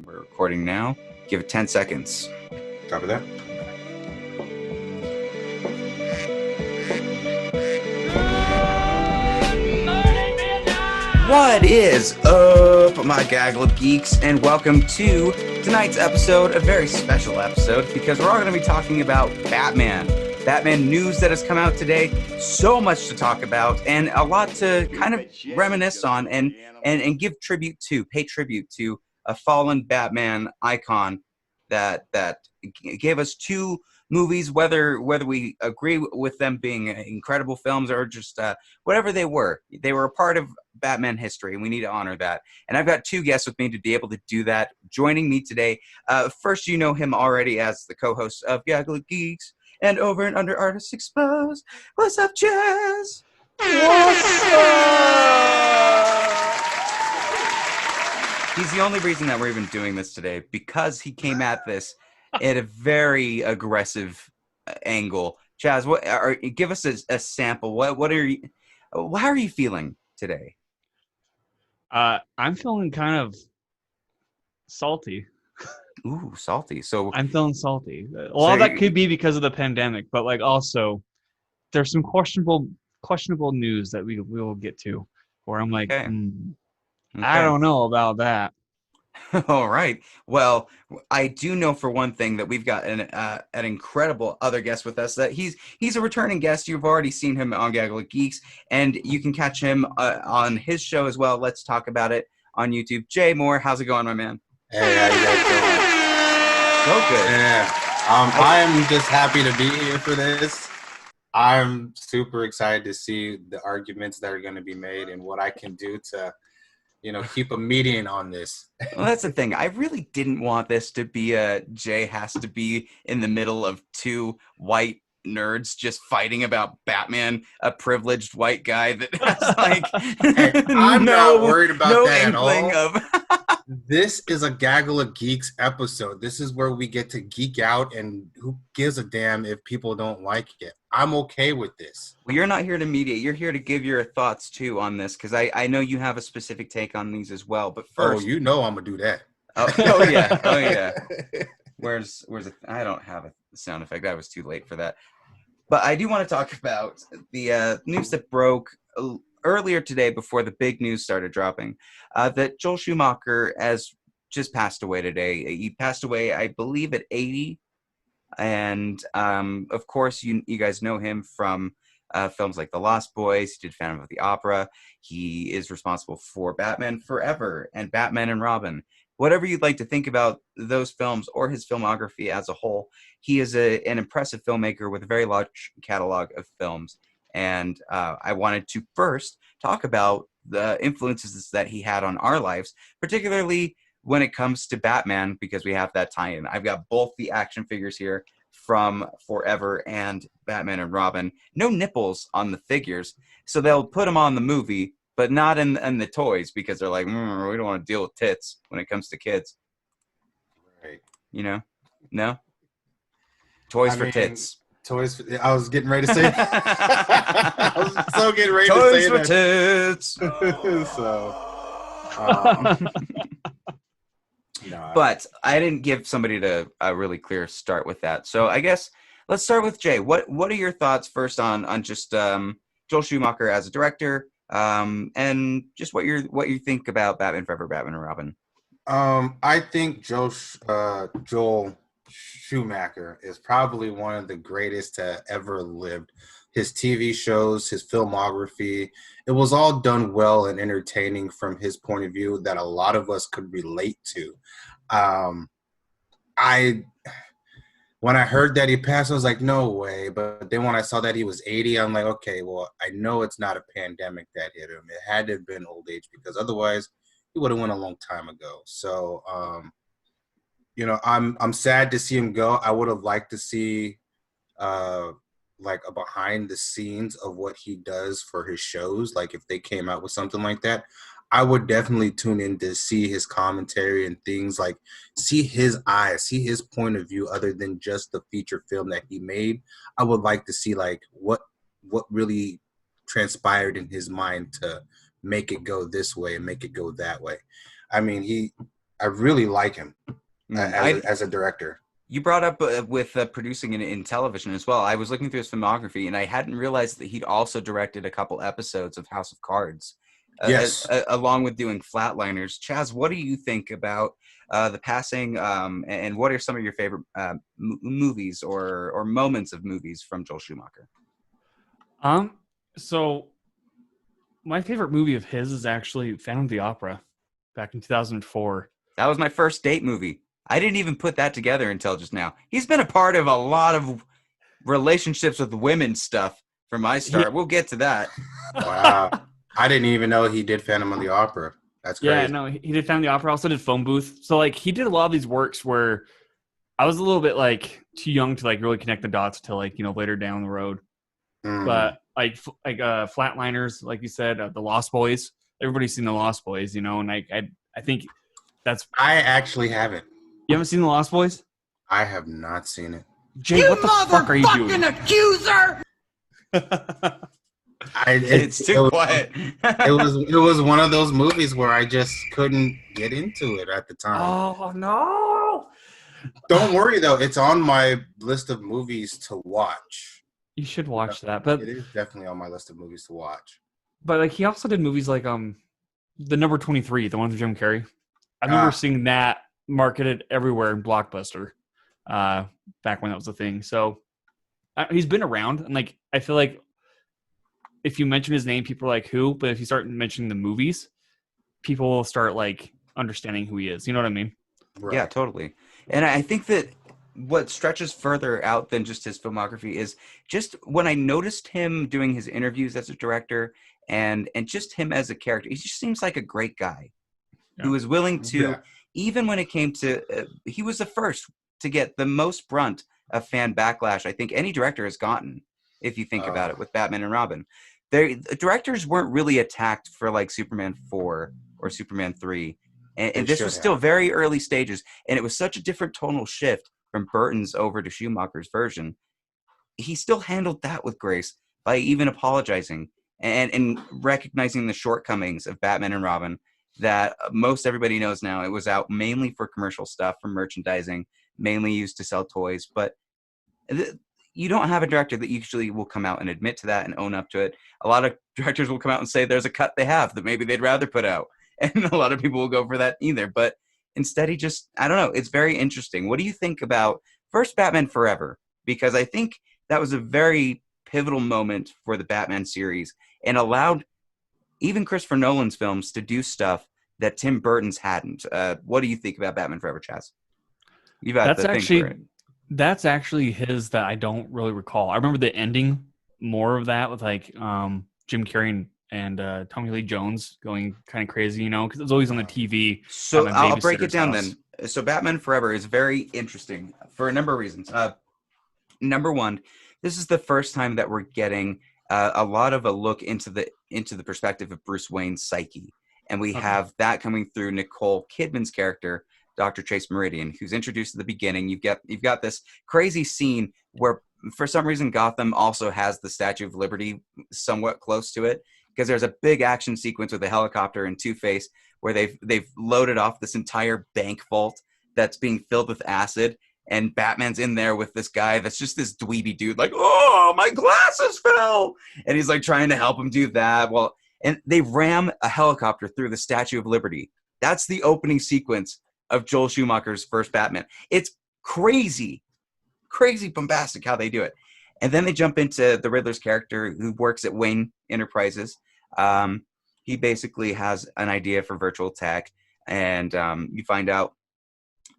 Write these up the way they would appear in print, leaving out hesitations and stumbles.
We're recording now. Give it 10 seconds. Copy that. What is up, my Gaggle of Geeks, and welcome to tonight's episode, a very special episode, because we're all going to be talking about Batman. Batman news that has come out today, so much to talk about, and a lot to kind of reminisce on and give tribute to, pay tribute to a fallen Batman icon that gave us two movies, whether we agree with them being incredible films or just whatever they were a part of Batman history, and we need to honor that. And I've got two guests with me to be able to do that. Joining me today, first, you know him already as the co-host of Gaggle of Geeks and Over and Under Artists Exposed. What's up, Chaz? What's up? He's the only reason that we're even doing this today, because he came at this at a very aggressive angle. Chaz, give us a sample. How are you feeling today? I'm feeling kind of salty. Ooh, salty. So I'm feeling salty. A lot of that could be because of the pandemic, but like also there's some questionable news that we will get to, where I'm like, okay. I don't know about that. All right. Well, I do know for one thing that we've got an incredible other guest with us. That he's a returning guest. You've already seen him on Gaggle of Geeks, and you can catch him on his show as well. Let's Talk About It on YouTube. Jay Moore, how's it going, my man? Hey, how you guys doing? So good. Yeah. I am just happy to be here for this. I'm super excited to see the arguments that are going to be made and what I can do to, keep a meeting on this. Well, that's the thing. I really didn't want this to be Jay has to be in the middle of two white nerds just fighting about Batman, a privileged white guy that has Hey, I'm not worried about that at all. of This is a Gaggle of Geeks episode. This is where we get to geek out, and who gives a damn if people don't like it. I'm okay with this. Well, you're not here to mediate. You're here to give your thoughts, too, on this, because I know you have a specific take on these as well. But first... Oh, I'm going to do that. Oh, yeah. Oh, yeah. Where's it? I don't have a sound effect. I was too late for that. But I do want to talk about the news that broke earlier today before the big news started dropping, that Joel Schumacher has just passed away today. He passed away, I believe, at 80. And, of course, you guys know him from films like The Lost Boys. He did Phantom of the Opera. He is responsible for Batman Forever and Batman and Robin. Whatever you'd like to think about those films or his filmography as a whole, he is an impressive filmmaker with a very large catalog of films. And I wanted to first talk about the influences that he had on our lives, particularly when it comes to Batman, because we have that tie-in. I've got both the action figures here from Forever and Batman and Robin. No nipples on the figures, so they'll put them on the movie, but not in the toys, because they're like, we don't want to deal with tits when it comes to kids. Right. No? Toys for tits. Toys for... I was getting ready to say I was so getting ready to say that. Toys for tits! No, but I didn't give somebody a really clear start with that. So I guess let's start with Jay. What are your thoughts first on just Joel Schumacher as a director, and just what you think about Batman Forever, Batman and Robin? I think Joel Schumacher is probably one of the greatest to ever lived. His TV shows, his filmography, it was all done well and entertaining from his point of view that a lot of us could relate to. When I heard that he passed, I was like, no way. But then when I saw that he was 80, I'm like, okay, well, I know it's not a pandemic that hit him. It had to have been old age, because otherwise he would have went a long time ago. So, I'm sad to see him go. I would have liked to see like a behind the scenes of what he does for his shows. Like if they came out with something like that, I would definitely tune in to see his commentary and things, like see his eyes, see his point of view other than just the feature film that he made. I would like to see like what really transpired in his mind to make it go this way and make it go that way. I mean, I really like him Mm, as a director. You brought up with producing in television as well. I was looking through his filmography, and I hadn't realized that he'd also directed a couple episodes of House of Cards, Yes. along with doing Flatliners. Chaz, what do you think about the passing, and what are some of your favorite movies or moments of movies from Joel Schumacher? So my favorite movie of his is actually Phantom of the Opera, back in 2004. That was my first date movie. I didn't even put that together until just now. He's been a part of a lot of relationships with women stuff from my start. We'll get to that. Wow. I didn't even know he did Phantom of the Opera. That's crazy. Yeah, no, he did Phantom of the Opera. Also did Phone Booth. So like he did a lot of these works where I was a little bit like too young to like really connect the dots till like later down the road. But like Flatliners, like you said, the Lost Boys. Everybody's seen the Lost Boys, and I think that's. I actually haven't. You haven't seen the Lost Boys? I have not seen it. Jay, what the fuck are you doing? Accuser! It's too quiet. it was one of those movies where I just couldn't get into it at the time. Oh no! Don't worry though, it's on my list of movies to watch. You should watch that, but it is definitely on my list of movies to watch. But like he also did movies like the Number 23, the one with Jim Carrey. I remember seeing that marketed everywhere in Blockbuster, back when that was a thing. So he's been around, and like I feel like if you mention his name, people are like, who? But if you start mentioning the movies, people will start like understanding who he is. You know what I mean? Right. Yeah, totally. And I think that what stretches further out than just his filmography is just when I noticed him doing his interviews as a director and just him as a character, he just seems like a great guy who was willing to, even when it came to, he was the first to get the most brunt of fan backlash I think any director has gotten, if you think about it, with Batman and Robin. The directors weren't really attacked for like Superman 4 or Superman 3. And this was still very early stages. And it was such a different tonal shift from Burton's over to Schumacher's version. He still handled that with grace by even apologizing and recognizing the shortcomings of Batman and Robin that most everybody knows now. It was out mainly for commercial stuff, for merchandising, mainly used to sell toys. But you don't have a director that usually will come out and admit to that and own up to it. A lot of directors will come out and say there's a cut they have that maybe they'd rather put out. And a lot of people will go for that either. But instead, he just, I don't know, it's very interesting. What do you think about first Batman Forever? Because I think that was a very pivotal moment for the Batman series and allowed even Christopher Nolan's films to do stuff that Tim Burton's hadn't. What do you think about Batman Forever, Chaz? You've had that's actually his that I don't really recall. I remember the ending more of that with like Jim Carrey and Tommy Lee Jones going kind of crazy, because it was always on the TV. So I'll break it down then. So Batman Forever is very interesting for a number of reasons. Number one, this is the first time that we're getting a lot of a look into the perspective of Bruce Wayne's psyche. And we have that coming through Nicole Kidman's character, Dr. Chase Meridian, who's introduced at the beginning. You've got this crazy scene where for some reason Gotham also has the Statue of Liberty somewhat close to it, because there's a big action sequence with a helicopter and Two-Face where they've loaded off this entire bank vault that's being filled with acid, and Batman's in there with this guy that's just this dweeby dude, like, oh, my glasses fell, and he's like trying to help him do that. Well, and they ram a helicopter through the Statue of Liberty. That's the opening sequence of Joel Schumacher's first Batman. It's crazy bombastic how they do it. And then they jump into the Riddler's character who works at Wayne Enterprises. He basically has an idea for virtual tech, and you find out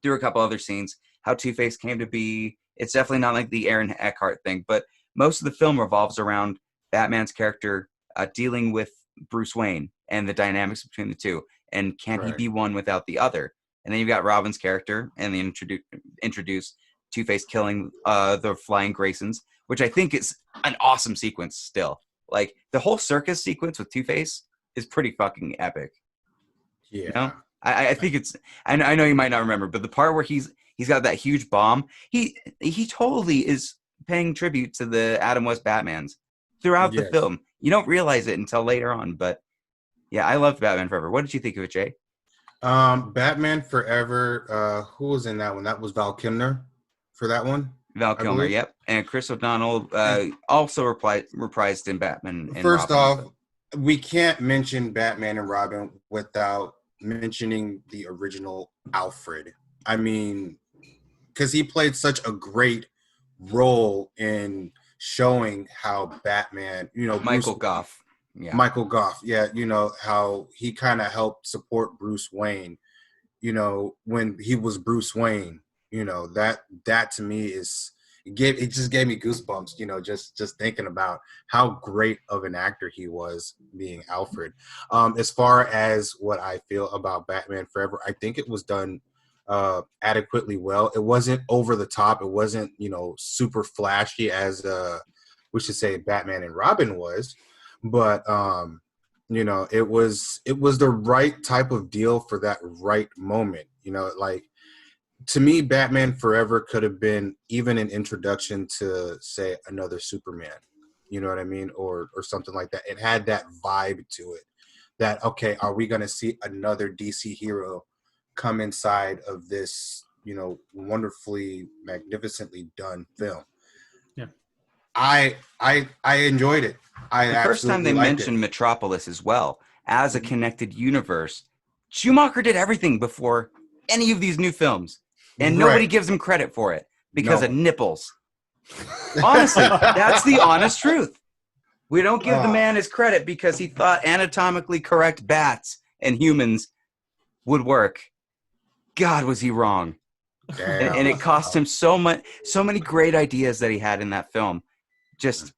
through a couple other scenes how Two-Face came to be. It's definitely not like the Aaron Eckhart thing, but most of the film revolves around Batman's character dealing with Bruce Wayne and the dynamics between the two, and can he be one without the other? And then you've got Robin's character, and they introduce Two-Face killing the Flying Graysons, which I think is an awesome sequence still. Like, the whole circus sequence with Two-Face is pretty fucking epic. Yeah. You know? I think it's... I know you might not remember, but the part where he's got that huge bomb, he totally is paying tribute to the Adam West Batmans throughout the film. You don't realize it until later on, but yeah, I loved Batman Forever. What did you think of it, Jay? Batman Forever. Who was in that one? That was Val Kilmer for that one. Val I Kilmer, believe. yep. And Chris O'Donnell And also reprised in Batman and first Robin. off, So. we can't mention Batman and Robin without mentioning the original Alfred. I mean, because he played such a great role in showing how Batman, Michael Goff. Yeah. Michael Goff, yeah, how he kind of helped support Bruce Wayne, when he was Bruce Wayne, that to me it just gave me goosebumps, just thinking about how great of an actor he was being Alfred. As far as what I feel about Batman Forever, I think it was done adequately well. It wasn't over the top. It wasn't, super flashy as we should say Batman and Robin was, but it was the right type of deal for that right moment. Like, to me, Batman Forever could have been even an introduction to, say, another Superman. You know what I mean? Or something like that. It had that vibe to it. That, okay, are we going to see another DC hero come inside of this, wonderfully, magnificently done film? Yeah. I enjoyed it. I The first time they mentioned Metropolis as well as a connected universe, Schumacher did everything before any of these new films, and nobody gives him credit for it because of nipples. Honestly, that's the honest truth. We don't give the man his credit because he thought anatomically correct bats and humans would work. God, was he wrong. And it cost him so many great ideas that he had in that film. Just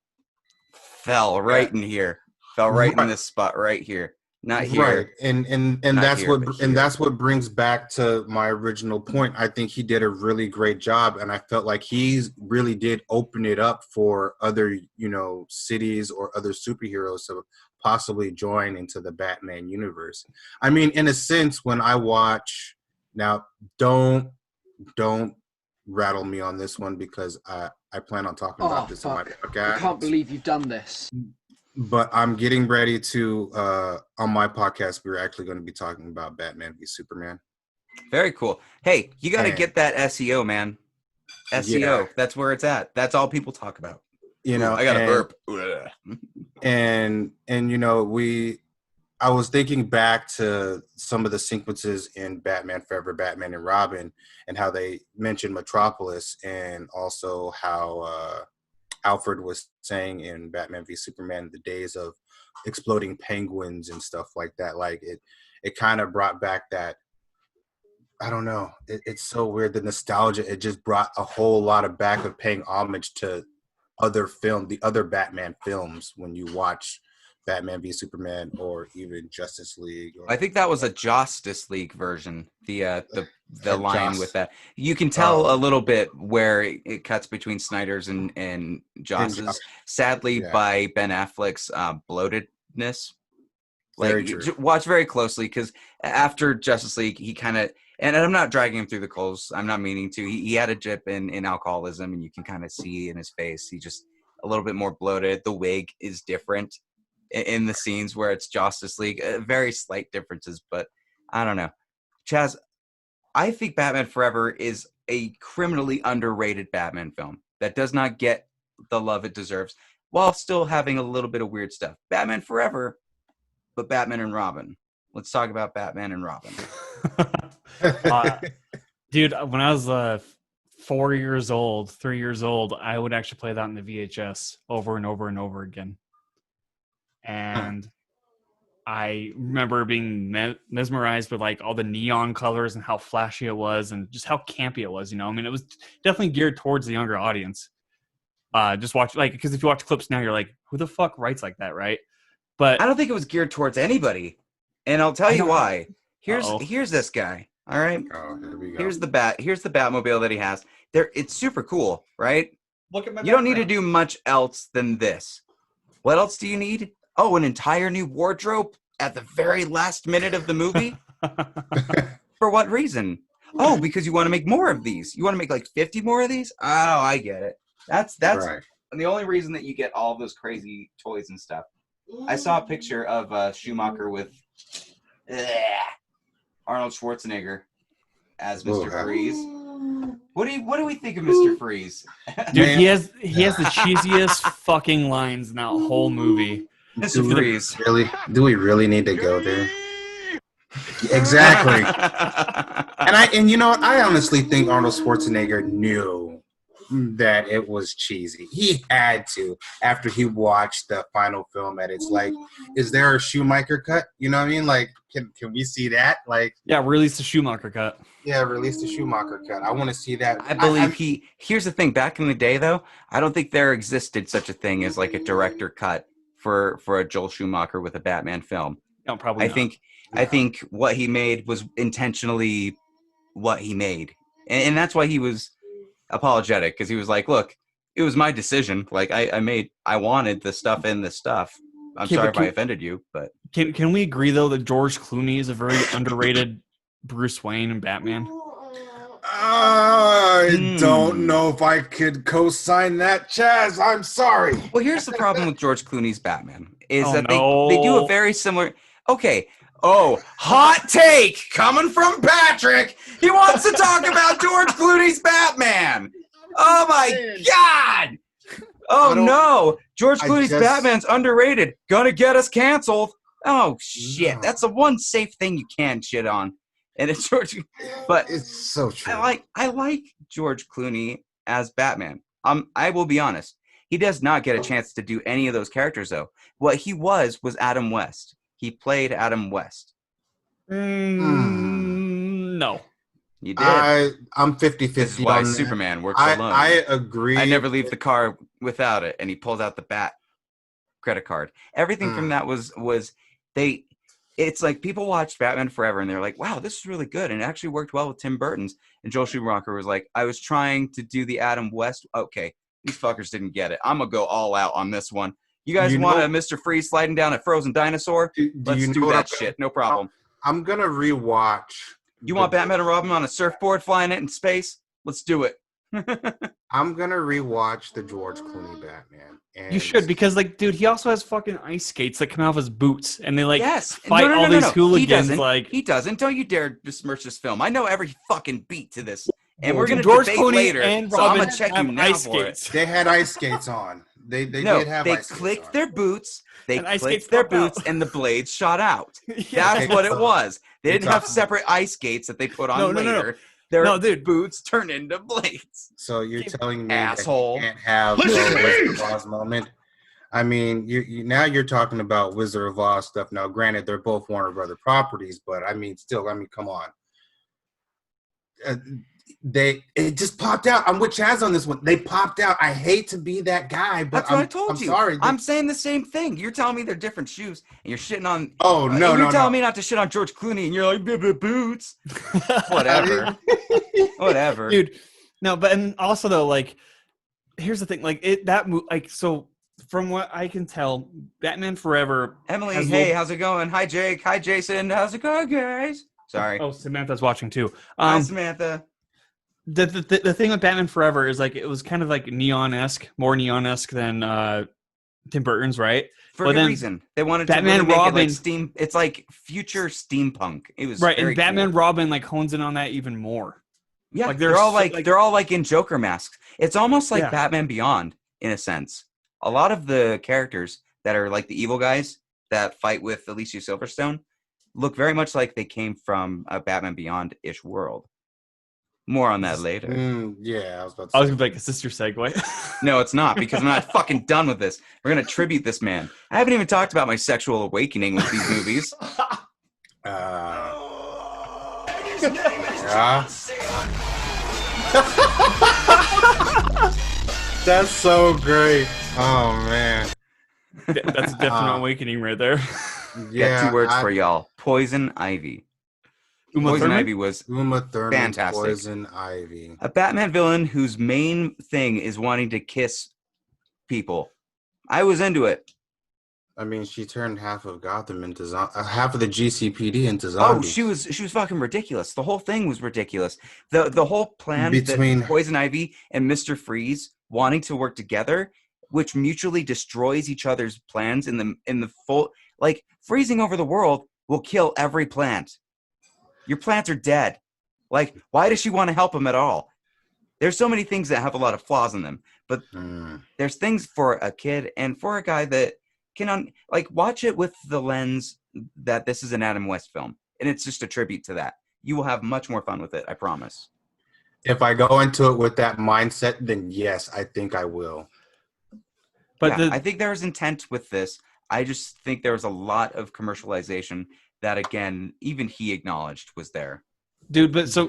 fell right in here. Fell right in this spot right here. Not here. Right. And that's what brings back to my original point. I think he did a really great job, and I felt like he really did open it up for other, cities or other superheroes to possibly join into the Batman universe. I mean, in a sense, when I watch now, don't rattle me on this one because I plan on talking about this in my podcast. I can't believe you've done this. But I'm getting ready to, on my podcast, we're actually going to be talking about Batman v Superman. Very cool. Hey, you got to get that SEO, man. SEO, that's where it's at. That's all people talk about. I got to burp. And I was thinking back to some of the sequences in Batman Forever, Batman and Robin, and how they mentioned Metropolis, and also how Alfred was saying in Batman v Superman, the days of exploding penguins and stuff like that. Like it kind of brought back that, I don't know. It's so weird. The nostalgia, it just brought a whole lot of back of paying homage to the other Batman films when you watch Batman v Superman or even Justice League. I think that was a Justice League version. The line with that. You can tell a little bit where it cuts between Snyder's and Joss's. Sadly, by Ben Affleck's bloatedness. Like, watch very closely, because after Justice League, he kind of, and I'm not dragging him through the coals. I'm not meaning to. He had a dip in alcoholism, and you can kind of see in his face. He just a little bit more bloated. The wig is different in the scenes where it's Justice League. Very slight differences, but I don't know. Chaz, I think Batman Forever is a criminally underrated Batman film that does not get the love it deserves, while still having a little bit of weird stuff. Batman Forever, but Batman and Robin. Let's talk about Batman and Robin. Dude, when I was 3 years old, I would actually play that in the VHS over and over and over again. And I remember being mesmerized with like all the neon colors and how flashy it was and just how campy it was. I mean, it was definitely geared towards the younger audience. Just watch, like, because if you watch clips now, you're like, who the fuck writes like that, right? But I don't think it was geared towards anybody, and I'll tell you why. Here's this guy. All right. Oh, here we go. Here's the Batmobile that he has. It's super cool, right? Look at my You don't need to do much else than this. What else do you need? Oh, an entire new wardrobe at the very last minute of the movie? For what reason? Oh, because you want to make more of these. You want to make like 50 more of these? Oh, I get it. That's right. the only reason that you get all those crazy toys and stuff. I saw a picture of Schumacher with Arnold Schwarzenegger as Mr. Freeze. What do we think of Mr. Freeze? Dude, he has the cheesiest fucking lines in that whole movie. Mr. Freeze. Do we really need to go there? Exactly. And you know what? I honestly think Arnold Schwarzenegger knew that it was cheesy. He had to after he watched the final film edits. Like, is there a Schumacher cut? You know what I mean? Like, can we see that? Like, yeah, release the Schumacher cut. Yeah, release the Schumacher cut. I want to see that. I believe here's the thing. Back in the day, though, I don't think there existed such a thing as like a director cut for a Joel Schumacher with a Batman film. No, probably not. I think what he made was intentionally what he made. And that's why he was apologetic, because he was like, look, it was my decision. Like, I wanted this stuff in this stuff. I'm sorry if I offended you, but... Can we agree, though, that George Clooney is a very underrated Bruce Wayne and Batman? I don't know if I could co-sign that, Chaz. I'm sorry. Well, here's the problem with George Clooney's Batman, is they do a very similar... Okay, hot take coming from Patrick. He wants to talk about George Clooney's Batman. Oh, my God. Oh, no. George Clooney's Batman's underrated. Gonna get us canceled. Oh, shit. No. That's the one safe thing you can shit on. And it's George, but it's so true. I like George Clooney as Batman. I will be honest. He does not get a chance to do any of those characters, though. What he was Adam West. He played Adam West. No. You did. I'm 50-50. This is why Superman works alone. I agree. I never leave the car without it. And he pulls out the Bat credit card. Everything from that was it's like people watched Batman Forever and they're like, wow, this is really good. And it actually worked well with Tim Burton's. And Joel Schumacher was like, I was trying to do the Adam West. Okay, these fuckers didn't get it. I'm going to go all out on this one. You guys want a Mr. Freeze sliding down a frozen dinosaur? Let's do that shit. No problem. I'm going to rewatch. You want Batman and Robin on a surfboard flying it in space? Let's do it. I'm going to rewatch the George Clooney Batman. And you should, because, like, dude, he also has fucking ice skates that come out of his boots. And they, like, fight all these hooligans. He doesn't. Don't you dare besmirch this film. I know every fucking beat to this. And we're going to George debate Clooney later. And so I'm going to check you now ice for skates. it. They had ice skates on. They did have ice skates on. They clicked their boots. They and clicked their boots, and the blades shot out. That's what it was. They didn't have separate ice skates that they put on later. Their boots turned into blades. So you're telling me asshole. That you can't have a Wizard of Oz moment? I mean, now you're talking about Wizard of Oz stuff. Now, granted, they're both Warner Brother properties, but I mean, come on. It just popped out. I'm with Chaz on this one. They popped out. I hate to be that guy, but that's what I told you. Sorry. I'm saying the same thing. You're telling me they're different shoes, and you're shitting on. Oh no, You're telling me not to shit on George Clooney, and you're like boots. Whatever. Whatever, dude. No, but and also though, like, here's the thing. Like so. From what I can tell, Batman Forever. Emily, hey, how's it going? Hi, Jake. Hi, Jason. How's it going, guys? Sorry. Oh, Samantha's watching too. Hi, Samantha. The thing with Batman Forever is like it was kind of like more neon-esque than Tim Burton's, right? For a good reason. They wanted Batman to really Robin, make it like steam. It's like future steampunk. It was right, very and Batman cool. Robin like hones in on that even more. Yeah, like they're all like in Joker masks. It's almost like Batman Beyond in a sense. A lot of the characters that are like the evil guys that fight with Alicia Silverstone look very much like they came from a Batman Beyond-ish world. More on that later. Yeah, I was about to say. I was going to be like, is this your segue? No, it's not, because I'm not fucking done with this. We're going to tribute this man. I haven't even talked about my sexual awakening with these movies. That's so great. Oh, man. That's a definite awakening right there. Yeah, 2 words for y'all. Poison Ivy. Poison Ivy was Uma Thurman, fantastic. Poison Ivy. A Batman villain whose main thing is wanting to kiss people. I was into it. I mean, she turned half of Gotham into half of the GCPD into zombies. Oh, she was fucking ridiculous. The whole thing was ridiculous. The whole plan between Poison Ivy and Mr. Freeze wanting to work together, which mutually destroys each other's plans in the full, like, freezing over the world will kill every plant. Your plants are dead. Like, why does she want to help him at all? There's so many things that have a lot of flaws in them, but there's things for a kid and for a guy that can watch it with the lens that this is an Adam West film, and it's just a tribute to that. You will have much more fun with it, I promise. If I go into it with that mindset, then yes, I think I will. But I think there's intent with this. I just think there was a lot of commercialization that, again, even he acknowledged was there. Dude, but so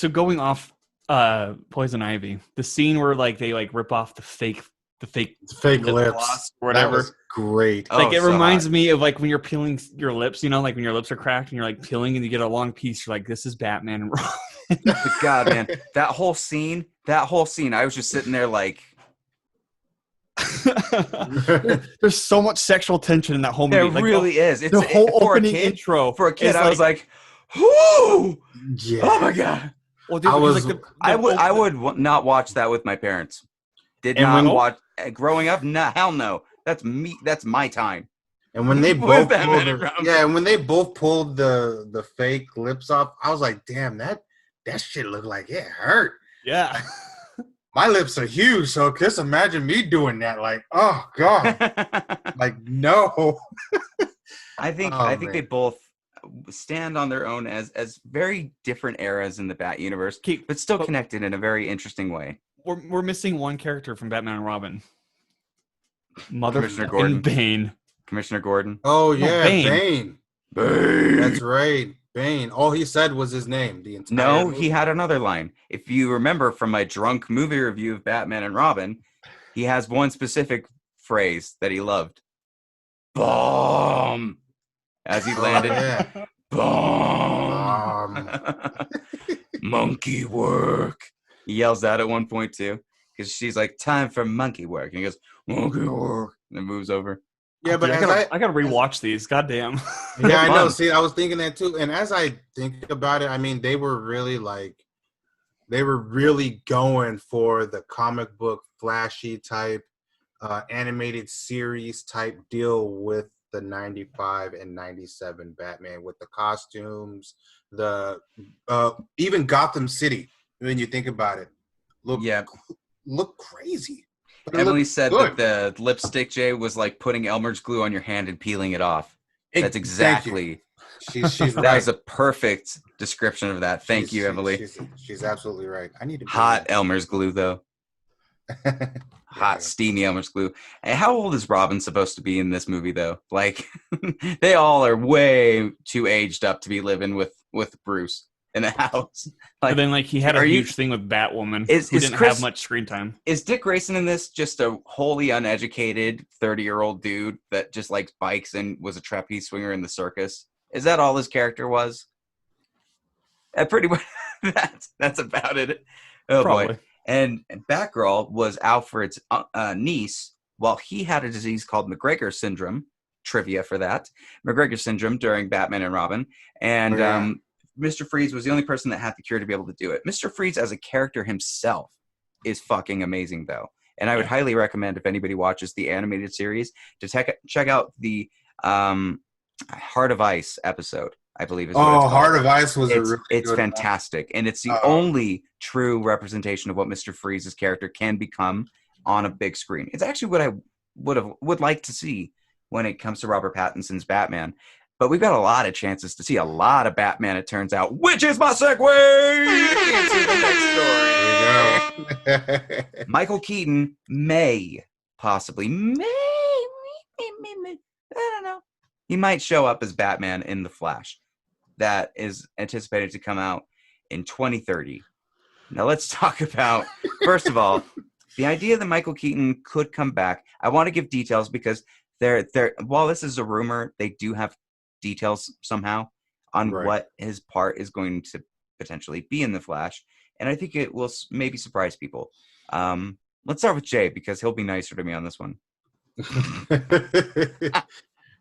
going off Poison Ivy, the scene where like they like rip off the fake lip gloss or whatever. That was great. Like it reminds me of like when you're peeling your lips, you know, like when your lips are cracked and you're like peeling and you get a long piece, you're like, this is Batman and Robin. God, man, that whole scene, I was just sitting there like there's so much sexual tension in that whole movie. There really is. It's the whole opening intro. For a kid, I was like, whoo! Yeah. Oh my God. Well, dude, I would not watch that with my parents. Did not watch growing up. No, hell no. That's me. That's my time. And when they both pulled the fake lips off, I was like, damn, that shit looked like it hurt. Yeah. My lips are huge, so just imagine me doing that. Like, oh God, like no. I think they both stand on their own as very different eras in the Bat universe, but still connected in a very interesting way. We're missing one character from Batman and Robin. Commissioner Gordon. Bane. Commissioner Gordon. Oh yeah, Bane. That's right. Bane. All he said was his name. The entire movie. He had another line. If you remember from my drunk movie review of Batman and Robin, he has one specific phrase that he loved. Bomb. As he landed. Bomb. Monkey work. He yells that at one point too. Because she's like, time for monkey work. And he goes, monkey work. And then moves over. Yeah, but I gotta rewatch these. Goddamn. Yeah, I know. See, I was thinking that too. And as I think about it, I mean, they were really going for the comic book flashy type, animated series type deal with the 95 and 97 Batman with the costumes, the even Gotham City. When you think about it, look crazy. Emily said that the lipstick, Jay, was like putting Elmer's glue on your hand and peeling it off. That's exactly. She's right. That is a perfect description of that. Thank you, Emily. She's absolutely right. I need to hot Elmer's glue though. Hot, steamy Elmer's glue. And how old is Robin supposed to be in this movie though? Like, they all are way too aged up to be living with Bruce in the house. Like, but then, like, he had a huge thing with Batwoman. Who didn't have much screen time. Is Dick Grayson in this just a wholly uneducated 30-year-old dude that just likes bikes and was a trapeze swinger in the circus? Is that all his character was? Pretty much. That's about it. Oh Probably. Boy. And Batgirl was Alfred's niece, while he had a disease called McGregor syndrome. Trivia for that. McGregor syndrome during Batman and Robin. And Mr. Freeze was the only person that had the cure to be able to do it. Mr. Freeze as a character himself is fucking amazing, though. And I would highly recommend, if anybody watches the animated series, to check out the Heart of Ice episode, I believe is what it's called. Heart of Ice was it's fantastic. And it's the only true representation of what Mr. Freeze's character can become on a big screen. It's actually what I would like to see when it comes to Robert Pattinson's Batman. But we've got a lot of chances to see a lot of Batman, it turns out, which is my segue into the next story. Michael Keaton may, possibly, I don't know. He might show up as Batman in The Flash. That is anticipated to come out in 2030. Now let's talk about, first of all, the idea that Michael Keaton could come back. I want to give details because while this is a rumor, they do have details somehow on what his part is going to potentially be in The Flash. And I think it will maybe surprise people. Let's start with Jay because he'll be nicer to me on this one.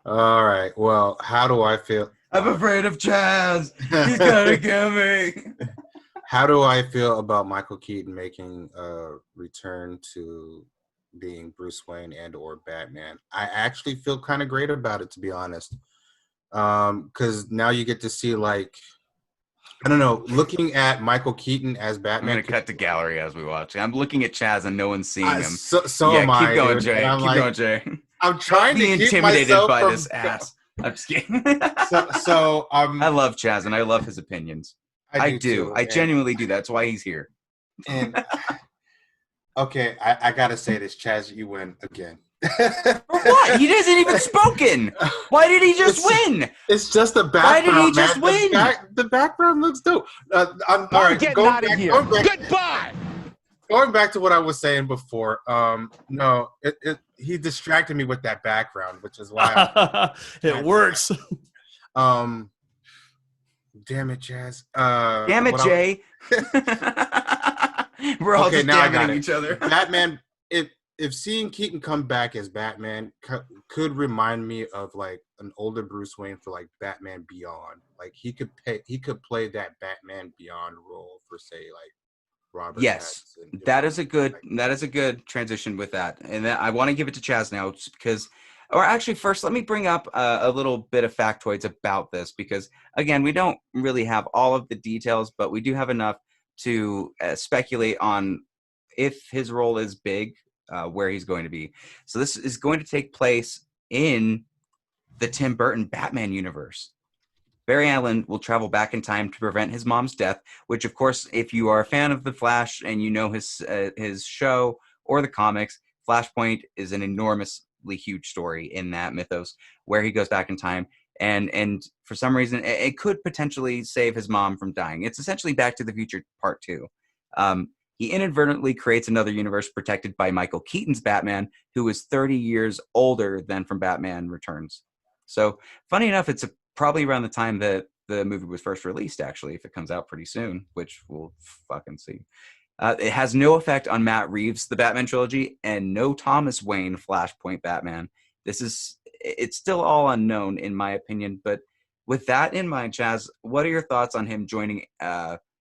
All right. Well, how do I feel? I'm afraid of Chaz. He's gonna kill me. How do I feel about Michael Keaton making a return to being Bruce Wayne and or Batman? I actually feel kind of great about it, to be honest. Because now you get to see like I don't know. Looking at Michael Keaton as I'm Batman, gonna cut to gallery as we watch. I'm looking at Chaz and no one's seeing him. so yeah, am I. keep going, Dude. Jay. I'm Keep like, going, Jay. I'm trying to Be keep intimidated myself by from this ass. I'm just kidding. So I love Chaz and I love his opinions. I do. too, I genuinely do. That's why he's here. And okay, I gotta say this, Chaz, you win again. For what? He hasn't even spoken. Why did he just win? It's just the background. Why did he just man. win? The background looks dope. All right, getting out of here. Goodbye. Going back to what I was saying before, no, he distracted me with that background, which is why it works. Damn it, Chaz. Damn it, Jay. We're all just now I got damning it. each other. Batman. If seeing Keaton come back as Batman could remind me of like an older Bruce Wayne for like Batman Beyond, like he could play that Batman Beyond role for say like Robert. Yes, Pattinson, that is a good transition with that, and I want to give it to Chaz now because, or actually first let me bring up a little bit of factoids about this because again we don't really have all of the details, but we do have enough to speculate on if his role is big. Where he's going to be. So this is going to take place in the Tim Burton Batman universe. Barry Allen will travel back in time to prevent his mom's death, which of course, if you are a fan of The Flash and you know his show or the comics, Flashpoint is an enormously huge story in that mythos where he goes back in time and for some reason it could potentially save his mom from dying. It's essentially Back to the Future Part 2. He inadvertently creates another universe protected by Michael Keaton's Batman, who is 30 years older than from Batman Returns. So, funny enough, it's probably around the time that the movie was first released, actually, if it comes out pretty soon, which we'll fucking see. It has no effect on Matt Reeves' The Batman trilogy, and no Thomas Wayne Flashpoint Batman. It's still all unknown, in my opinion, but with that in mind, Chaz, what are your thoughts on him joining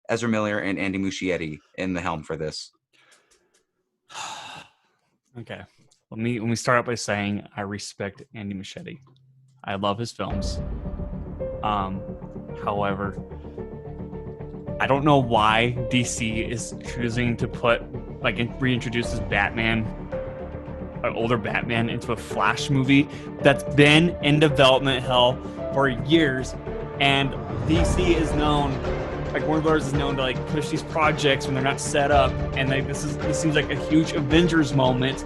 Ezra Miller and Andy Muschietti in the helm for this? Okay. Let me start out by saying I respect Andy Muschietti. I love his films. However, I don't know why DC is choosing to reintroduce this Batman, an older Batman, into a Flash movie that's been in development hell for years, and DC is known. Like Warner Brothers is known to like push these projects when they're not set up, and like this seems like a huge Avengers moment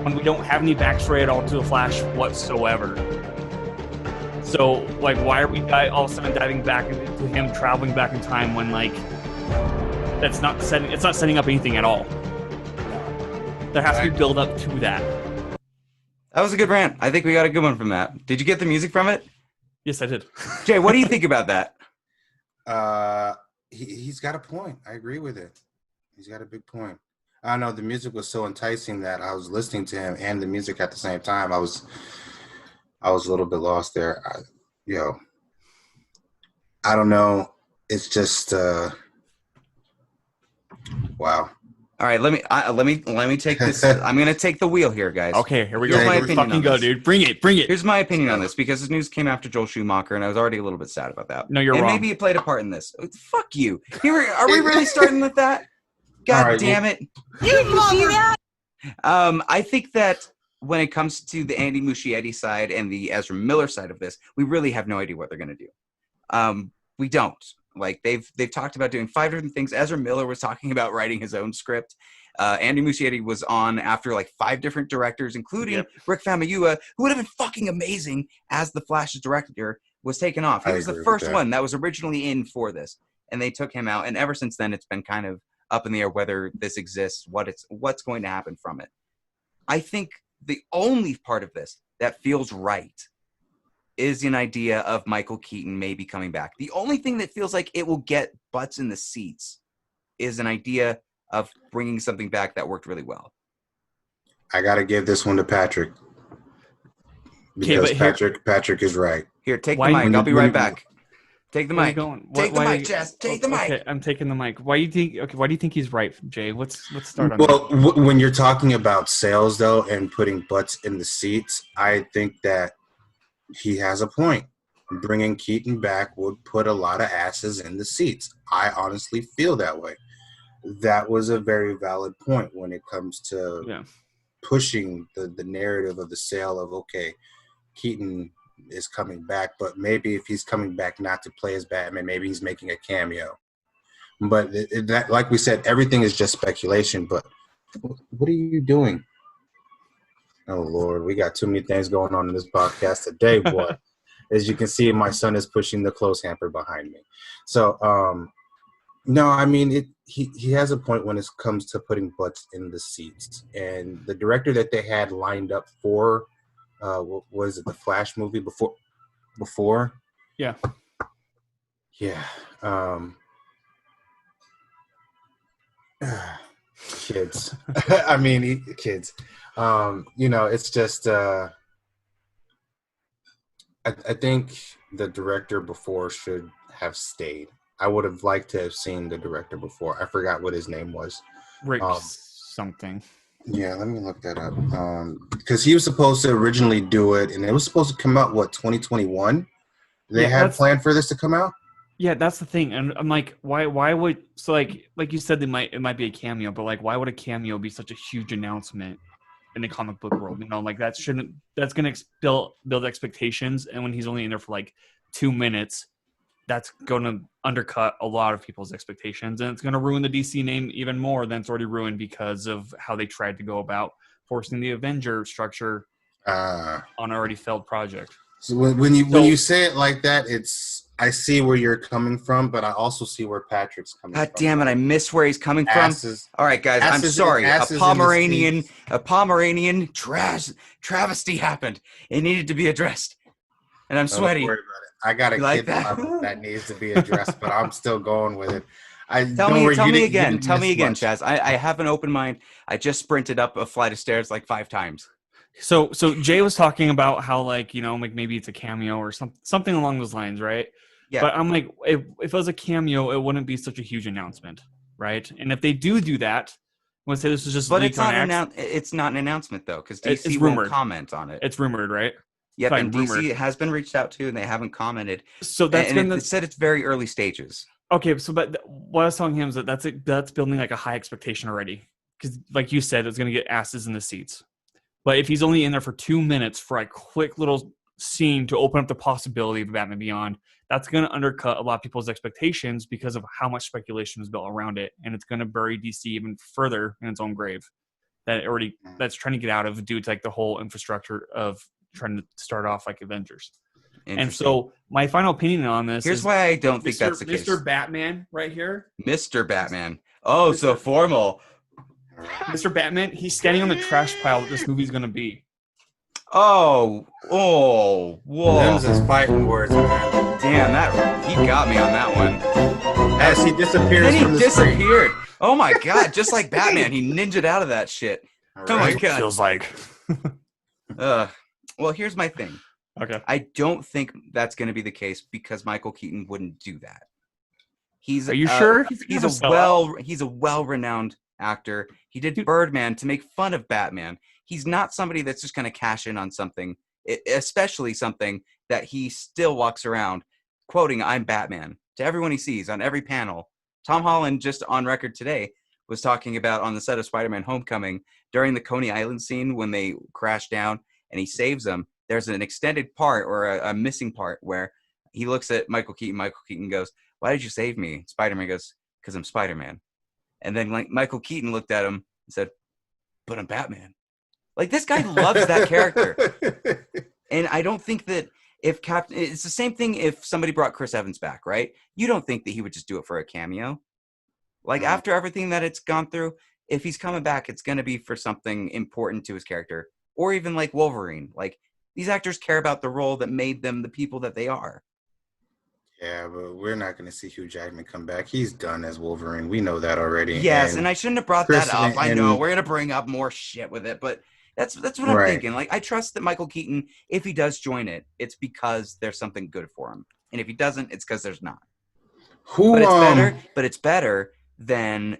when we don't have any backstory at all to the Flash whatsoever. So like, why are we all of a sudden diving back into him traveling back in time when like it's not setting up anything at all? There has to be build up to that. That was a good rant. I think we got a good one from that. Did you get the music from it? Yes, I did. Jay, what do you think about that? He's got a point. I agree with it. He's got a big point. I don't know. The music was so enticing that I was listening to him and the music at the same time. I was a little bit lost there. I don't know. It's just wow. All right, let me take this. I'm gonna take the wheel here, guys. Okay, here we go. Here's my opinion Fucking on go, this. dude. Bring it. Here's my opinion on this because this news came after Joel Schumacher, and I was already a little bit sad about that. No, you're and wrong. Maybe it played a part in this. Fuck you. Are we really starting with that? God right, damn it! You didn't see that? I think that when it comes to the Andy Muschietti side and the Ezra Miller side of this, we really have no idea what they're gonna do. We don't. Like they've talked about doing 5 different things. Ezra Miller was talking about writing his own script. Andy Muschietti was on after like 5 different directors, including Rick Famuyiwa, who would have been fucking amazing as the Flash's director, was taken off. He was the first one that was originally in for this, and they took him out. And ever since then, it's been kind of up in the air whether this exists, what's going to happen from it. I think the only part of this that feels right is an idea of Michael Keaton maybe coming back. The only thing that feels like it will get butts in the seats is an idea of bringing something back that worked really well. I got to give this one to Patrick. Because Patrick is right. Here, take the mic. I'll be right back. Take the mic. Take the mic, Chaz. Take the mic. Okay, I'm taking the mic. Why do you think he's right, Jay? Let's start on Well, when you're talking about sales, though, and putting butts in the seats, I think that he has a point. bringing Keaton back would put a lot of asses in the seats. I honestly feel that way. That was a very valid point when it comes to pushing the narrative of the sale of, okay, Keaton is coming back, but maybe if he's coming back not to play as Batman, maybe he's making a cameo. But that, like we said, everything is just speculation. But what are you doing? Oh, Lord, we got too many things going on in this podcast today, boy. As you can see, my son is pushing the clothes hamper behind me. So, no, I mean, he has a point when it comes to putting butts in the seats. And the director that they had lined up for, what was it, the Flash movie before? Yeah. Yeah. Kids. I mean, kids. It's just, I think the director before should have stayed. I would have liked to have seen the director before. I forgot what his name was. Rick something. Yeah, let me look that up. Because he was supposed to originally do it, and it was supposed to come out, 2021? They had planned for this to come out? Yeah, that's the thing. And I'm like, why would, so like you said, it might be a cameo, but like, why would a cameo be such a huge announcement in the comic book world? Like that's going to build expectations. And when he's only in there for like 2 minutes, that's going to undercut a lot of people's expectations. And it's going to ruin the DC name even more than it's already ruined because of how they tried to go about forcing the Avenger structure on an already failed project. So when you say it like that, I see where you're coming from, but I also see where Patrick's coming from. God damn it, I miss where he's coming from. All right, guys, I'm sorry. A Pomeranian travesty happened. It needed to be addressed. And I'm sweaty. Don't worry about it. I got a kid that needs to be addressed, but I'm still going with it. Tell me again, Chaz. I have an open mind. I just sprinted up a flight of stairs like 5 times. So Jay was talking about how like maybe it's a cameo or something along those lines, right? Yeah. But I'm like, if it was a cameo, it wouldn't be such a huge announcement, right? And if they do that, let's say this is just. But it's not an announcement though, because DC won't comment on it. It's rumored, right? Yep, and DC has been reached out to, and they haven't commented. So it said it's very early stages. Okay, so but what I was telling him is that's building like a high expectation already, because like you said, it's going to get asses in the seats. But if he's only in there for 2 minutes for a quick little scene to open up the possibility of Batman Beyond, that's going to undercut a lot of people's expectations because of how much speculation was built around it, and it's going to bury DC even further in its own grave that's trying to get out of due to like the whole infrastructure of trying to start off like Avengers. And so my final opinion on this is why I don't think that's the case. Mr. Batman right here. Mr. Batman. Oh, so formal. Mr. Batman, he's standing on the trash pile that this movie's going to be. Oh, whoa. Them's his fighting words, man. Damn, he got me on that one. As he disappears from the screen. Oh my God, just like Batman, he ninja'd out of that shit. Right. Oh my God. Feels like. Well, here's my thing. Okay. I don't think that's going to be the case because Michael Keaton wouldn't do that. Are you sure? He's a well-renowned actor. He did Birdman to make fun of Batman. He's not somebody that's just going to cash in on something, especially something that he still walks around quoting "I'm Batman" to everyone he sees on every panel. Tom Holland, just on record today, was talking about on the set of Spider-Man: Homecoming during the Coney Island scene when they crash down and he saves them. There's an extended part or a missing part where he looks at Michael Keaton. Michael Keaton goes, "Why did you save me?" Spider-Man goes, "Because I'm Spider-Man." And then like Michael Keaton looked at him and said, "But I'm Batman." Like, this guy loves that character. And I don't think that it's the same thing if somebody brought Chris Evans back, right? You don't think that he would just do it for a cameo. Like, after everything that it's gone through, if he's coming back, it's going to be for something important to his character. Or even like Wolverine. Like, these actors care about the role that made them the people that they are. Yeah, but we're not going to see Hugh Jackman come back. He's done as Wolverine. We know that already. Yes, and I shouldn't have brought that up. I know we're going to bring up more shit with it, but that's what I'm thinking. Like, I trust that Michael Keaton, if he does join it, it's because there's something good for him. And if he doesn't, it's because there's not. But it's better than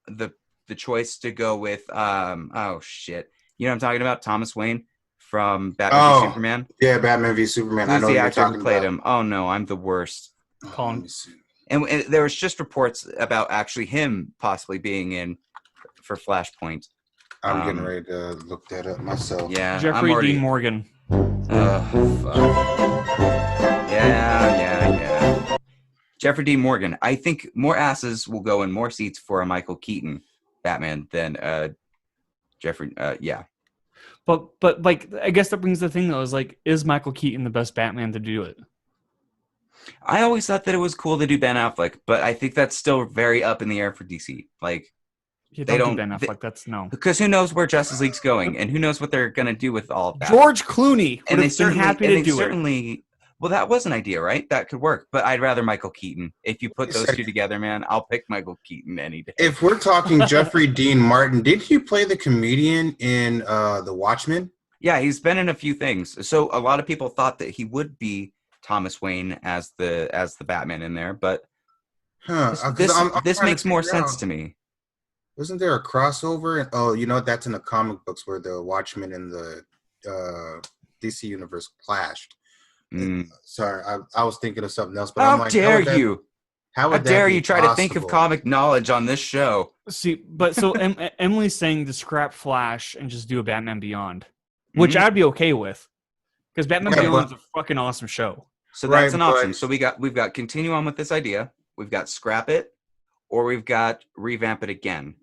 the choice to go with, oh shit. You know what I'm talking about? Thomas Wayne from Batman v Superman. Yeah, Batman v Superman. I Who's know the what you're actor who talking played about. him? Oh no, I'm the worst. Colin. Let me see. And there was just reports about actually him possibly being in for Flashpoint. I'm getting ready to look that up myself. Yeah, Jeffrey I'm already. Dean Morgan. Fuck. Yeah. Jeffrey Dean Morgan. I think more asses will go in more seats for a Michael Keaton Batman than Jeffrey. Yeah. But like, I guess that brings the thing though, is like, is Michael Keaton the best Batman to do it? I always thought that it was cool to do Ben Affleck, but I think that's still very up in the air for DC. Like, They don't do Ben Affleck. That's no. because who knows where Justice League's going, and who knows what they're gonna do with all of that. George Clooney would And they have been happy to do it. Well, that was an idea, right? That could work, but I'd rather Michael Keaton. If you put those two together, man, I'll pick Michael Keaton any day. If we're talking Jeffrey Dean Martin, did he play the comedian in The Watchmen? Yeah, he's been in a few things. So a lot of people thought that he would be Thomas Wayne as the Batman in there, but this makes more sense to me. Wasn't there a crossover? Oh, you know, that's in the comic books where the Watchmen and the DC universe clashed. Sorry, I was thinking of something else. But How I'm like, dare you? How dare you try possible? to think of comic knowledge on this show? See, but so Emily's saying to scrap Flash and just do a Batman Beyond, which I'd be okay with, because Batman Beyond is a fucking awesome show. So that's an option. So we've got continue on with this idea. We've got scrap it, or we've got revamp it again.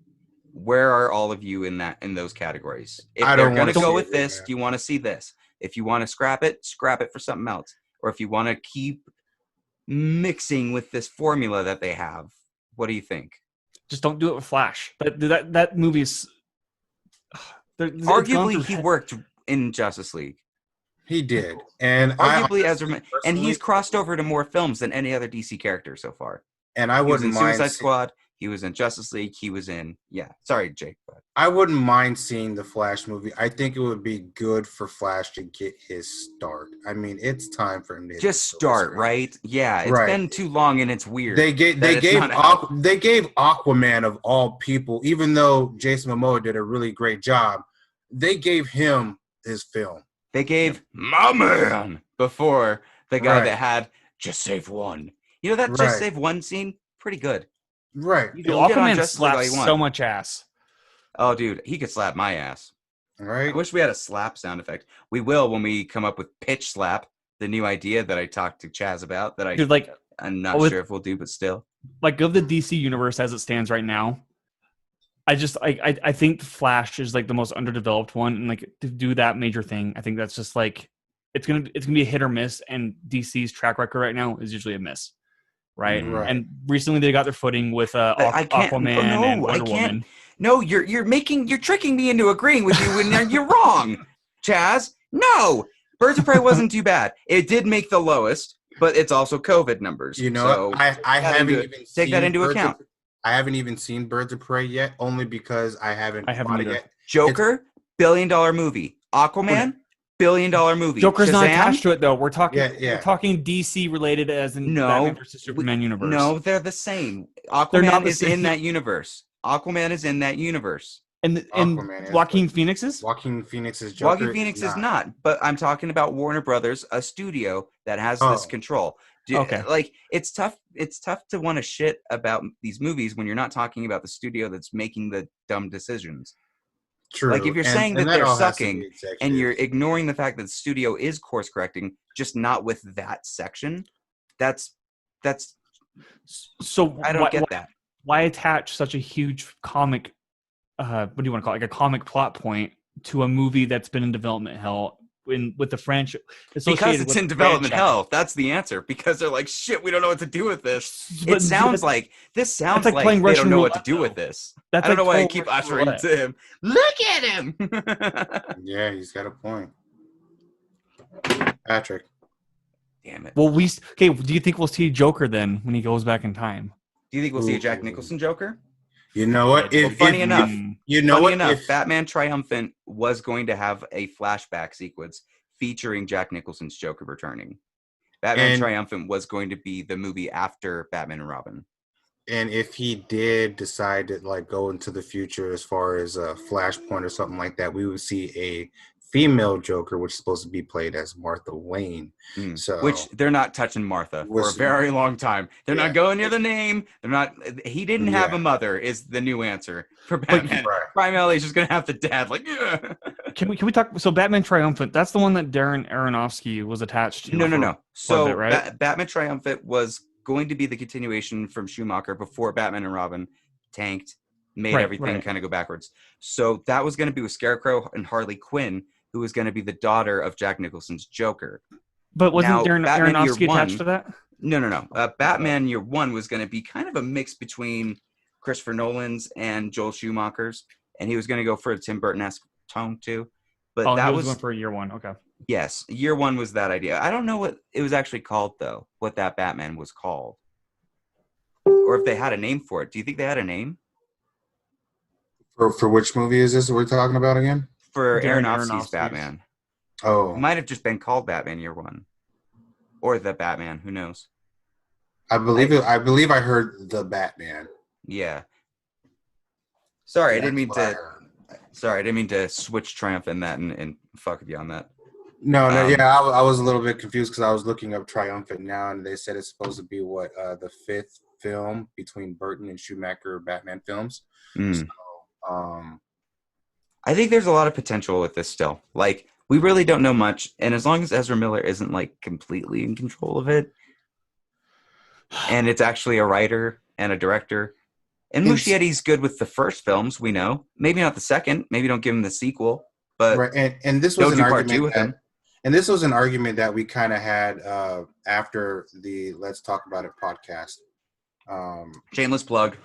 Where are all of you in those categories? If they're going to go with this, do you want to see this? If you want to scrap it for something else. Or if you want to keep mixing with this formula that they have, what do you think? Just don't do it with Flash. That movie is... Arguably, he worked in Justice League. He did. And arguably, and he's crossed over to more films than any other DC character so far. And I wouldn't mind Suicide Squad. He was in Justice League. He was in, Sorry, Jake. But I wouldn't mind seeing the Flash movie. I think it would be good for Flash to get his start. I mean, it's time for him to just start, right? Yeah, it's been too long and it's weird. They gave Aquaman of all people, even though Jason Momoa did a really great job. They gave him his film. They gave my man before the guy that had just save one. You know that just save one scene? Pretty good. Right. Aquaman slaps so much ass. Oh, dude, he could slap my ass. All right. I wish we had a slap sound effect. We will when we come up with pitch slap, the new idea that I talked to Chaz about. I'm not sure if we'll do, but still. Like, of the DC universe as it stands right now, I think Flash is like the most underdeveloped one, and like to do that major thing, I think that's just like it's gonna be a hit or miss. And DC's track record right now is usually a miss. Right? And recently they got their footing with Aquaman and Wonder Woman. No, you're tricking me into agreeing with you when you're wrong, Chaz. No, Birds of Prey wasn't too bad. It did make the lowest, but it's also COVID numbers. You know, I haven't even take that into account. I haven't even seen Birds of Prey yet, only because I haven't bought it yet. Joker, $1 billion movie. Aquaman, $1 billion movie. Joker's Shazam? not attached to it though. We're talking we're talking DC related as in Batman versus Superman universe. No, they're the same. Aquaman is in that universe. Aquaman is in that universe. And Joaquin Phoenix is? Joaquin Phoenix's Joker. Joaquin Phoenix is not, but I'm talking about Warner Brothers, a studio that has this control. Like it's tough to want to shit about these movies when you're not talking about the studio that's making the dumb decisions. True. Like if you're saying that they're sucking and you're ignoring the fact that the studio is course correcting, just not with that section, that's so I don't get that. Why attach such a huge comic what do you want to call it, like a comic plot point to a movie that's been in development hell with the franchise? Because it's in development hell. That's the answer. Because they're like, shit, we don't know what to do with this. It sounds like they don't know what to do with this. I don't know why I keep ushering to him. Look at him. Yeah, he's got a point. Patrick. Damn it. Well, do you think we'll see Joker then when he goes back in time? Do you think we'll see a Jack Nicholson Joker? You know what? Funny enough, Batman Triumphant was going to have a flashback sequence featuring Jack Nicholson's Joker returning. Batman Triumphant was going to be the movie after Batman and Robin. And if he did decide to like go into the future as far as a Flashpoint or something like that, we would see a female Joker, which is supposed to be played as Martha Wayne. So which they're not touching Martha for a very long time. They're not going near the name. They're not. He didn't have a mother. Is the new answer for Batman? Primarily, he's just gonna have the dad. Like, yeah. Can we talk? So Batman Triumphant. That's the one that Darren Aronofsky was attached to. No. So right? Batman Triumphant was going to be the continuation from Schumacher before Batman and Robin tanked, made everything kind of go backwards. So that was going to be with Scarecrow and Harley Quinn, who was going to be the daughter of Jack Nicholson's Joker. But wasn't Darren Aronofsky attached to that? No. Batman Year One was going to be kind of a mix between Christopher Nolan's and Joel Schumacher's, and he was going to go for a Tim Burton-esque tone too. But that was going for Year One. Okay. Yes, Year One was that idea. I don't know what it was actually called though. What that Batman was called, or if they had a name for it. Do you think they had a name? For which movie is this we're talking about again? For Aronofsky's Batman. Oh. It might have just been called Batman Year One. Or The Batman, who knows? I believe I heard The Batman. Yeah. Sorry, I didn't mean to switch Triumphant and that and fuck with you on that. No, I was a little bit confused because I was looking up Triumphant now, and they said it's supposed to be the fifth film between Burton and Schumacher Batman films. So, I think there's a lot of potential with this still. Like, we really don't know much, and as long as Ezra Miller isn't like completely in control of it, and it's actually a writer and a director, and Muschietti's good with the first films, we know. Maybe not the second. Maybe don't give him the sequel. But and this was an argument. And this was an argument that we kind of had after the Let's Talk About It podcast. Shameless plug.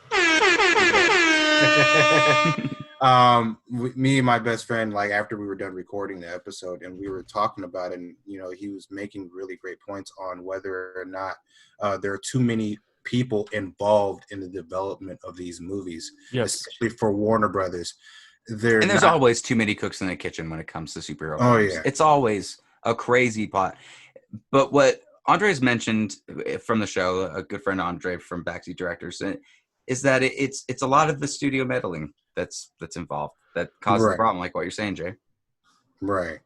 Me and my best friend, like after we were done recording the episode, and we were talking about it, and he was making really great points on whether or not there are too many people involved in the development of these movies, especially for Warner Brothers. There's always too many cooks in the kitchen when it comes to superhero films. Yeah. It's always a crazy plot. But what Andre's mentioned from the show, a good friend Andre from Backseat Directors, is that it's a lot of the studio meddling that's involved that causes the problem, like what you're saying, Jay. Right.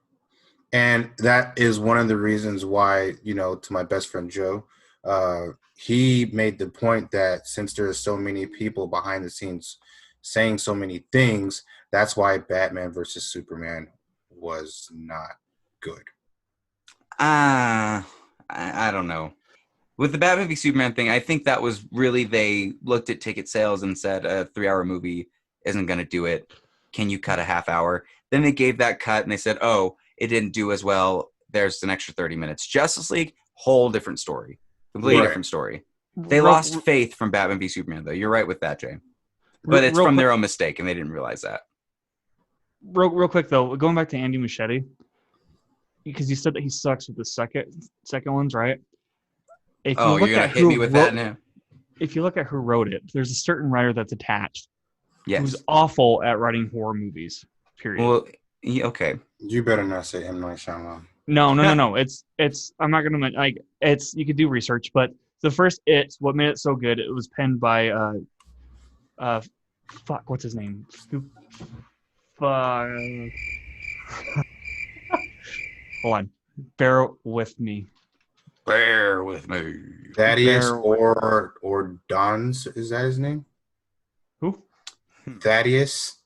And that is one of the reasons why, to my best friend Joe, he made the point that since there's so many people behind the scenes saying so many things, that's why Batman versus Superman was not good. I don't know. With the Batman v Superman thing, I think that was really, they looked at ticket sales and said a 3-hour movie isn't going to do it. Can you cut a half hour? Then they gave that cut and they said, oh, it didn't do as well. There's an extra 30 minutes. Justice League, whole different story. Completely different story. They lost faith from Batman v Superman, though. You're right with that, Jay. But it's from their own mistake, and they didn't realize that. Real quick, though, going back to Andy Muschietti, because you said that he sucks with the second ones, right? You're going to hit me with that now? If you look at who wrote it, there's a certain writer that's attached who's Yes. awful at writing horror movies, period. Well, okay. You better not say M. Night Shyamalan. No. It's. I'm not gonna it's. You could do research, but the first what made it so good? It was penned by what's his name? Hold on. Bear with me. Thaddeus or Don's, is that his name? Who? Thaddeus.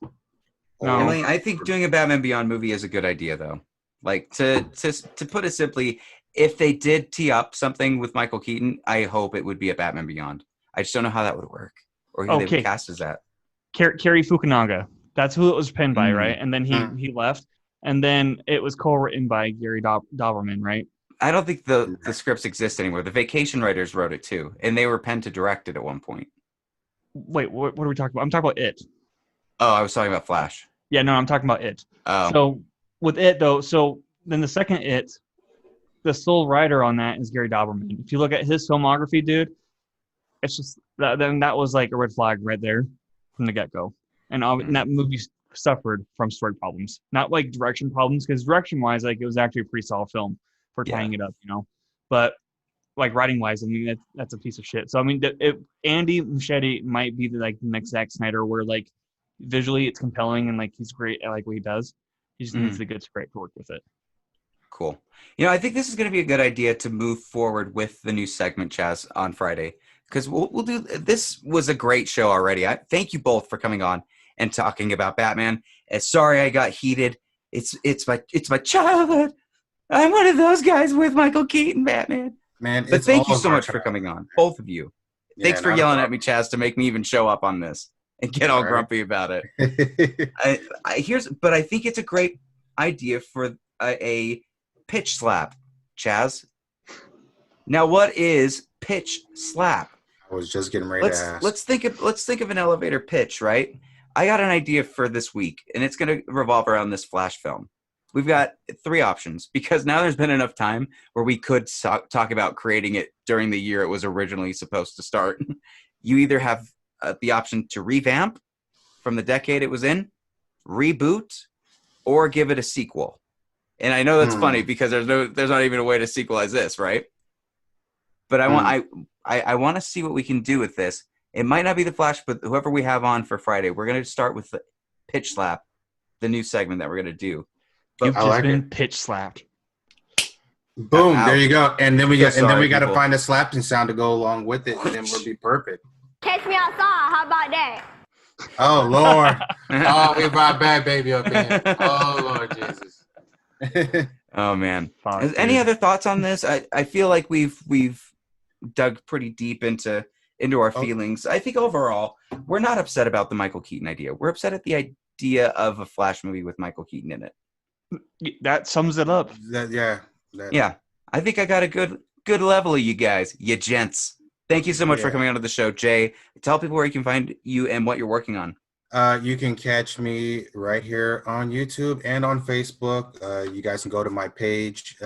No. Emily, I think doing a Batman Beyond movie is a good idea, though. Like, to put it simply, if they did tee up something with Michael Keaton, I hope it would be a Batman Beyond. I just don't know how that would work, or who they would cast as that. Cary Fukunaga. That's who it was penned by, right? And then he left, and then it was co-written by Gary Dauberman, right? I don't think the scripts exist anymore. The Vacation writers wrote it too, and they were penned to direct it at one point. Wait, what are we talking about? I'm talking about It. Oh, I was talking about Flash. Yeah, no, I'm talking about It. Oh. So with It, though, then the second It, the sole writer on that is Gary Dauberman. If you look at his filmography, dude, it's just that was like a red flag right there from the get-go. And that movie suffered from story problems, not like direction problems, because direction-wise, like it was actually a pretty solid film for tying it up, But like writing-wise, I mean that's a piece of shit. So I mean, Andy Muschietti might be the next Zack Snyder, where like visually it's compelling and like he's great at like what he does. He just needs the good script to work with it. Cool. I think this is going to be a good idea to move forward with the new segment, Chaz, on Friday, because we'll do. This was a great show already. I thank you both for coming on and talking about Batman. Sorry I got heated. It's my childhood. I'm one of those guys with Michael Keaton Batman. Man, but thank you so much for coming on, both of you. Thanks for yelling at me, Chaz, to make me even show up on this and get all grumpy about it. But I think it's a great idea for a pitch slap, Chaz. Now, what is pitch slap? I was just getting ready to ask. Let's think of an elevator pitch, right? I got an idea for this week, and it's going to revolve around this Flash film. We've got 3 options because now there's been enough time where we could talk about creating it during the year it was originally supposed to start. You either have the option to revamp from the decade it was in, reboot, or give it a sequel. And I know that's funny because there's not even a way to sequelize this, right? But I want to see what we can do with this. It might not be the Flash, but whoever we have on for Friday, we're going to start with the pitch slap, the new segment that we're going to do. But You've just been pitch slapped. Boom! There you go. And then we got to find a slapping sound to go along with it, and then we'll be perfect. Catch me outside. How about that? Oh Lord! Oh, we brought Bad Baby up in. Oh Lord Jesus! Oh man! Any other thoughts on this? I feel like we've dug pretty deep into our feelings. I think overall we're not upset about the Michael Keaton idea. We're upset at the idea of a Flash movie with Michael Keaton in it. That sums it up. Yeah. I think I got a good level of you guys, you gents. Thank you so much for coming onto the show, Jay. Tell people where you can find you and what you're working on. You can catch me right here on YouTube and on Facebook. You guys can go to my page,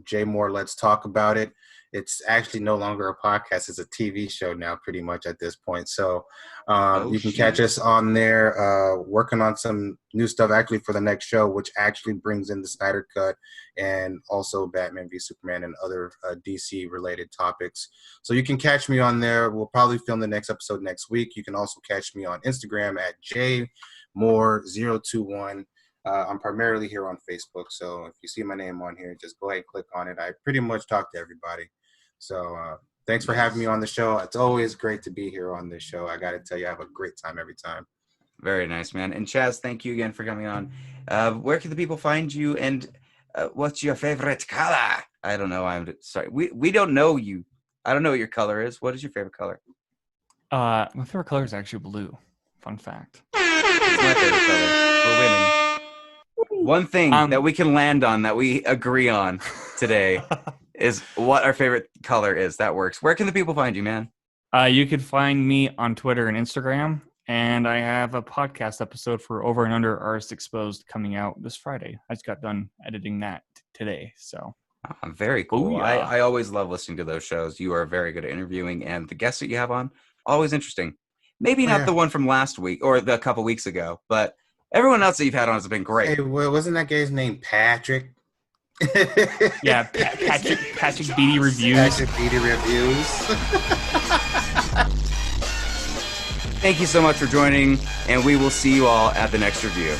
Jay Moore Let's Talk About It. It's actually no longer a podcast. It's a TV show now, pretty much at this point. So you can catch us on there, working on some new stuff actually for the next show, which actually brings in the Snyder Cut and also Batman v Superman and other DC-related topics. So you can catch me on there. We'll probably film the next episode next week. You can also catch me on Instagram at jmore021. I'm primarily here on Facebook. So if you see my name on here, just go ahead and click on it. I pretty much talk to everybody. So thanks for having me on the show. It's always great to be here on this show. I got to tell you, I have a great time every time. Very nice, man. And Chaz, thank you again for coming on. Where can the people find you, and what's your favorite color? I don't know. I'm sorry. We don't know you. I don't know what your color is. What is your favorite color? My favorite color is actually blue. Fun fact. It's my favorite color. We're winning. One thing that we can land on, that we agree on today, is what our favorite color is. That works. Where can the people find you, man? You can find me on Twitter and Instagram, and I have a podcast episode for Over and Under Artists Exposed coming out this Friday. I just got done editing that today, so. Very cool. Ooh, yeah. I always love listening to those shows. You are very good at interviewing, and the guests that you have on, always interesting. Maybe not the one from last week or a couple weeks ago, but everyone else that you've had on has been great. Hey, wasn't that guy's name Patrick? Yeah, Patrick Beatty Reviews. Patrick Beatty Reviews. Thank you so much for joining, and we will see you all at the next review.